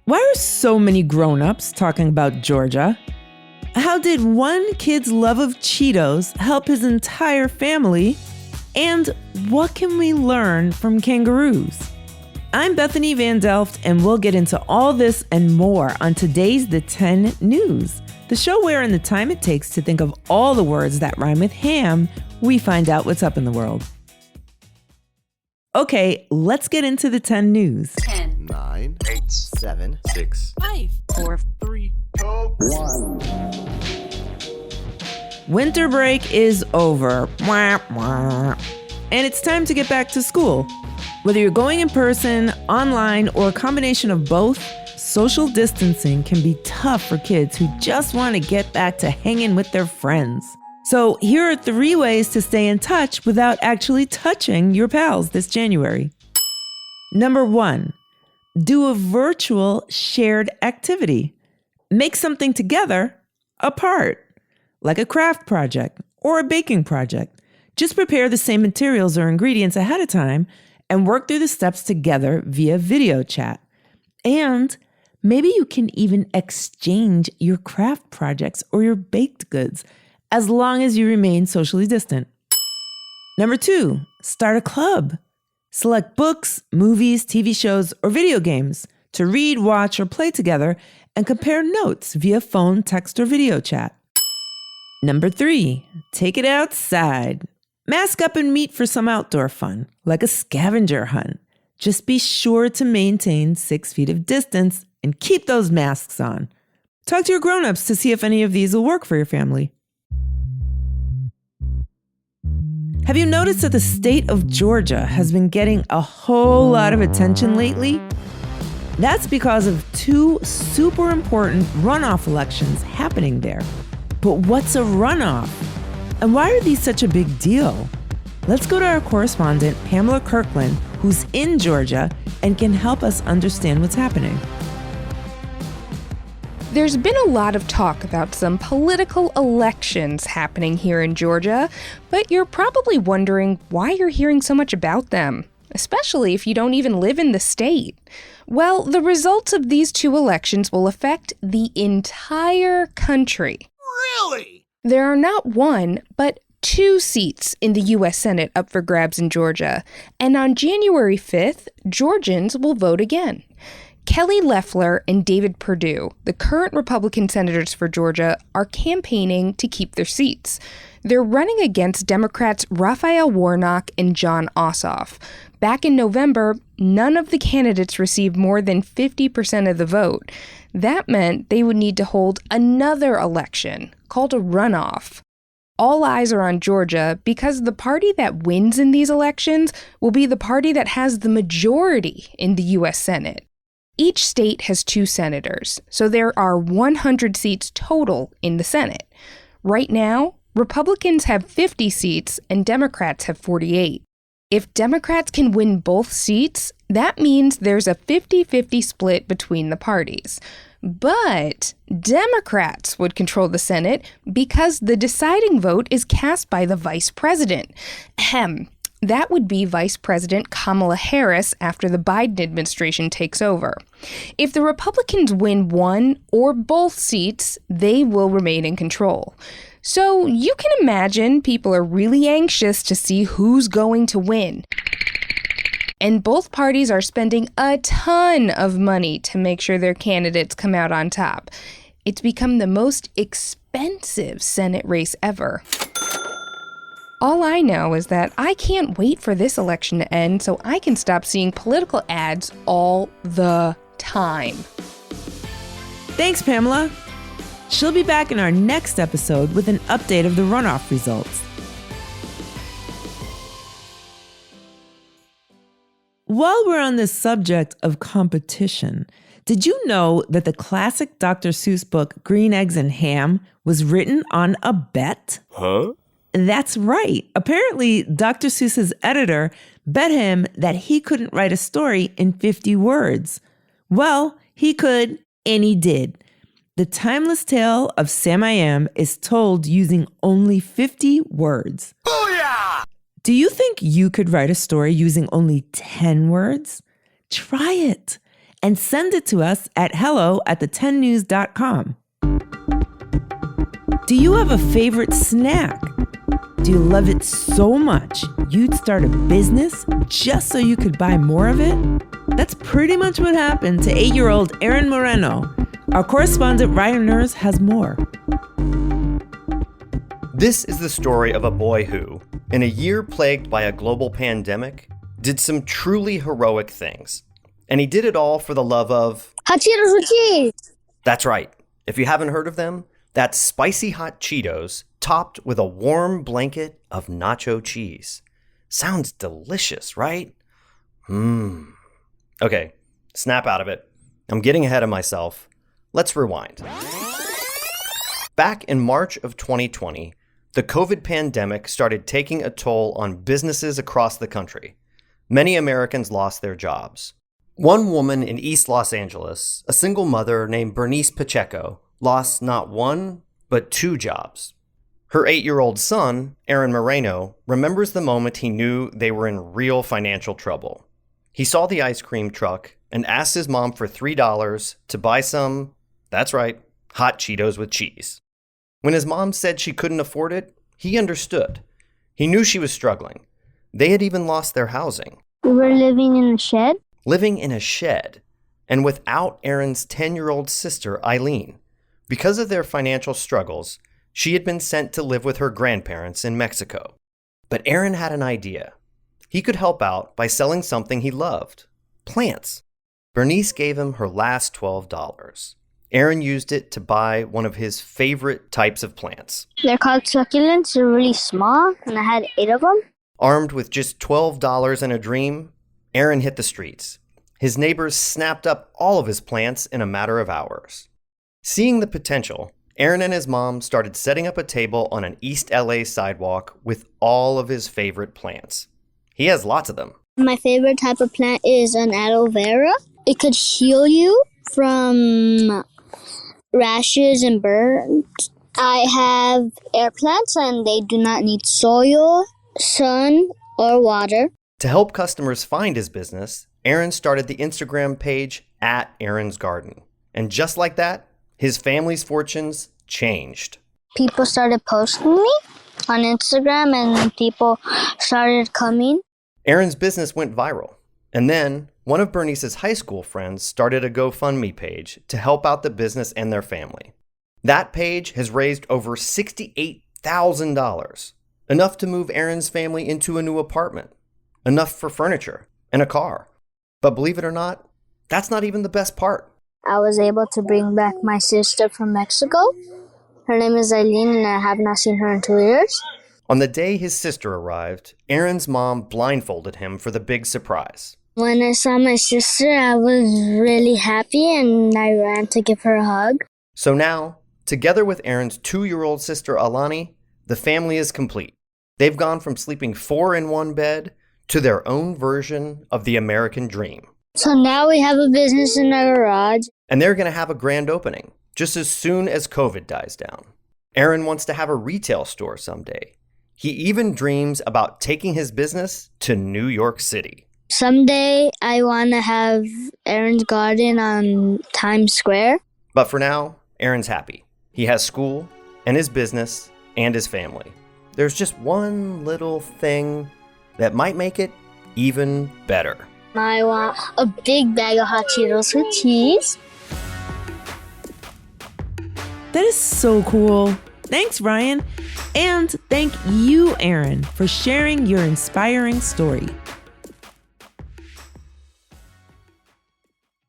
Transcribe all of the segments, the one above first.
Why are so many grown-ups talking about Georgia? How did one kid's love of Cheetos help his entire family? And what can we learn from kangaroos? I'm Bethany Van Delft, and we'll get into all this and more on today's The 10 News, the show where in the time it takes to think of all the words that rhyme with ham, we find out what's up in the world. Okay, let's get into the 10 news. 10, 9, 8, 7, 6, 5, 4, 3, 2, 1. Winter break is over. Wah, wah. And it's time to get back to school. Whether you're going in person, online, or a combination of both, social distancing can be tough for kids who just want to get back to hanging with their friends. So here are 3 ways to stay in touch without actually touching your pals this January. Number 1, do a virtual shared activity. Make something together apart, like a craft project or a baking project. Just prepare the same materials or ingredients ahead of time and work through the steps together via video chat. And maybe you can even exchange your craft projects or your baked goods, as long as you remain socially distant. Number 2, start a club. Select books, movies, TV shows, or video games to read, watch, or play together and compare notes via phone, text, or video chat. Number 3, take it outside. Mask up and meet for some outdoor fun, like a scavenger hunt. Just be sure to maintain 6 feet of distance and keep those masks on. Talk to your grown-ups to see if any of these will work for your family. Have you noticed that the state of Georgia has been getting a whole lot of attention lately? That's because of 2 super important runoff elections happening there. But what's a runoff? And why are these such a big deal? Let's go to our correspondent, Pamela Kirkland, who's in Georgia and can help us understand what's happening. There's been a lot of talk about some political elections happening here in Georgia, but you're probably wondering why you're hearing so much about them, especially if you don't even live in the state. Well, the results of these 2 elections will affect the entire country. Really? There are not 1, but 2 seats in the U.S. Senate up for grabs in Georgia, and on January 5th, Georgians will vote again. Kelly Loeffler and David Perdue, the current Republican senators for Georgia, are campaigning to keep their seats. They're running against Democrats Raphael Warnock and Jon Ossoff. Back in November, none of the candidates received more than 50% of the vote. That meant they would need to hold another election, called a runoff. All eyes are on Georgia because the party that wins in these elections will be the party that has the majority in the U.S. Senate. Each state has 2 senators, so there are 100 seats total in the Senate. Right now, Republicans have 50 seats and Democrats have 48. If Democrats can win both seats, that means there's a 50-50 split between the parties. But Democrats would control the Senate because the deciding vote is cast by the vice president. That would be Vice President Kamala Harris after the Biden administration takes over. If the Republicans win 1 or both seats, they will remain in control. So you can imagine people are really anxious to see who's going to win. And both parties are spending a ton of money to make sure their candidates come out on top. It's become the most expensive Senate race ever. All I know is that I can't wait for this election to end so I can stop seeing political ads all the time. Thanks, Pamela. She'll be back in our next episode with an update of the runoff results. While we're on this subject of competition, did you know that the classic Dr. Seuss book, Green Eggs and Ham, was written on a bet? Huh? That's right. Apparently, Dr. Seuss's editor bet him that he couldn't write a story in 50 words. Well, he could, and he did. The timeless tale of Sam I Am is told using only 50 words. Booyah! Do you think you could write a story using only 10 words? Try it. and send it to us at hello@the10news.com. Do you have a favorite snack? Do you love it so much you'd start a business just so you could buy more of it? That's pretty much what happened to 8-year-old Aaron Moreno. Our correspondent Ryan Nurse has more. This is the story of a boy who, in a year plagued by a global pandemic, did some truly heroic things. And he did it all for the love of... Hot Cheetos with cheese! That's right. If you haven't heard of them, that's spicy hot Cheetos topped with a warm blanket of nacho cheese. Sounds delicious, right? Okay, snap out of it. I'm getting ahead of myself. Let's rewind. Back in March of 2020, the COVID pandemic started taking a toll on businesses across the country. Many Americans lost their jobs. One woman in East Los Angeles, a single mother named Bernice Pacheco, lost not one, but 2 jobs. Her 8-year-old son, Aaron Moreno, remembers the moment he knew they were in real financial trouble. He saw the ice cream truck and asked his mom for $3 to buy some, that's right, hot Cheetos with cheese. When his mom said she couldn't afford it, he understood. He knew she was struggling. They had even lost their housing. We were living in a shed. Living in a shed, and without Aaron's 10-year-old sister, Eileen. Because of their financial struggles, she had been sent to live with her grandparents in Mexico. But Aaron had an idea. He could help out by selling something he loved, plants. Bernice gave him her last $12. Aaron used it to buy one of his favorite types of plants. They're called succulents. They're really small, and I had 8 of them. Armed with just $12 and a dream, Aaron hit the streets. His neighbors snapped up all of his plants in a matter of hours. Seeing the potential, Aaron and his mom started setting up a table on an East LA sidewalk with all of his favorite plants. He has lots of them. My favorite type of plant is an aloe vera. It could heal you from rashes and burns. I have air plants, and they do not need soil, sun, or water. To help customers find his business, Aaron started the Instagram page @AaronsGarden. And just like that, his family's fortunes changed. People started posting me on Instagram, and people started coming. Aaron's business went viral. And then one of Bernice's high school friends started a GoFundMe page to help out the business and their family. That page has raised over $68,000, enough to move Aaron's family into a new apartment. Enough for furniture and a car. But believe it or not, that's not even the best part. I was able to bring back my sister from Mexico. Her name is Eileen, and I have not seen her in 2 years. On the day his sister arrived, Aaron's mom blindfolded him for the big surprise. When I saw my sister, I was really happy, and I ran to give her a hug. So now, together with Aaron's 2-year-old sister Alani, the family is complete. They've gone from sleeping 4 in one bed to their own version of the American dream. So now we have a business in our garage. And they're going to have a grand opening just as soon as COVID dies down. Aaron wants to have a retail store someday. He even dreams about taking his business to New York City. Someday I want to have Aaron's Garden on Times Square. But for now, Aaron's happy. He has school and his business and his family. There's just one little thing that might make it even better. I want a big bag of hot Cheetos with cheese. That is so cool. Thanks, Ryan. And thank you, Aaron, for sharing your inspiring story.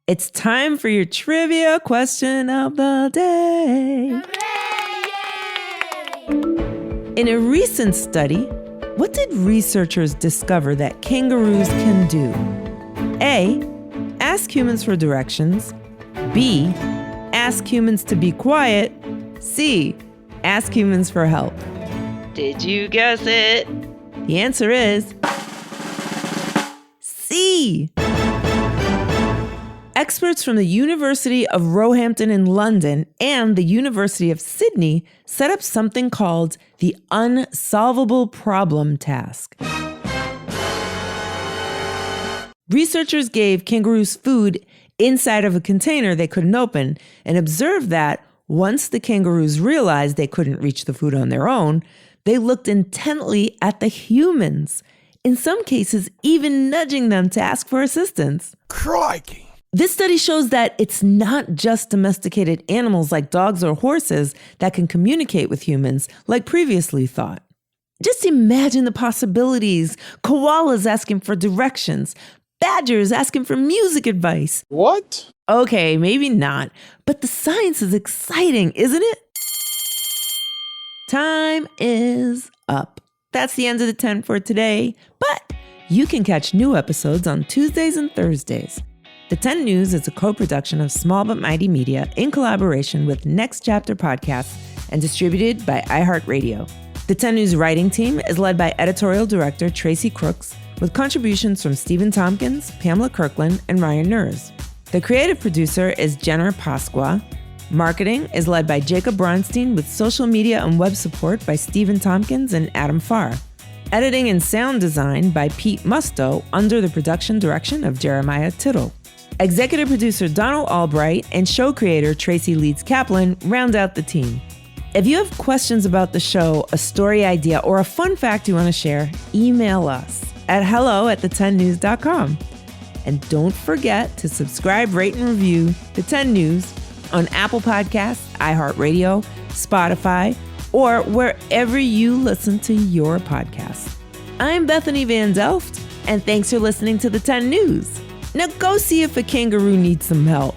It's time for your trivia question of the day. In a recent study, what did researchers discover that kangaroos can do? A, ask humans for directions. B, ask humans to be quiet. C, ask humans for help. Did you guess it? The answer is C. Experts from the University of Roehampton in London and the University of Sydney set up something called the Unsolvable Problem Task. Researchers gave kangaroos food inside of a container they couldn't open, and observed that once the kangaroos realized they couldn't reach the food on their own, they looked intently at the humans, in some cases even nudging them to ask for assistance. Crikey. This study shows that it's not just domesticated animals like dogs or horses that can communicate with humans like previously thought. Just imagine the possibilities. Koalas asking for directions, badgers asking for music advice. What? Okay, maybe not, but the science is exciting, isn't it? Time is up. That's the end of the 10 for today, but you can catch new episodes on Tuesdays and Thursdays. The 10 News is a co-production of Small But Mighty Media in collaboration with Next Chapter Podcasts and distributed by iHeartRadio. The 10 News writing team is led by editorial director Tracy Crooks, with contributions from Stephen Tompkins, Pamela Kirkland, and Ryan Nurs. The creative producer is Jenner Pasqua. Marketing is led by Jacob Bronstein, with social media and web support by Stephen Tompkins and Adam Farr. Editing and sound design by Pete Musto under the production direction of Jeremiah Tittle. Executive producer Donald Albright and show creator Tracy Leeds Kaplan round out the team. If you have questions about the show, a story idea, or a fun fact you want to share, email us at hello@the10news.com. And don't forget to subscribe, rate, and review The 10 News on Apple Podcasts, iHeartRadio, Spotify, or wherever you listen to your podcasts. I'm Bethany Van Delft, and thanks for listening to The 10 News. Now go see if a kangaroo needs some help.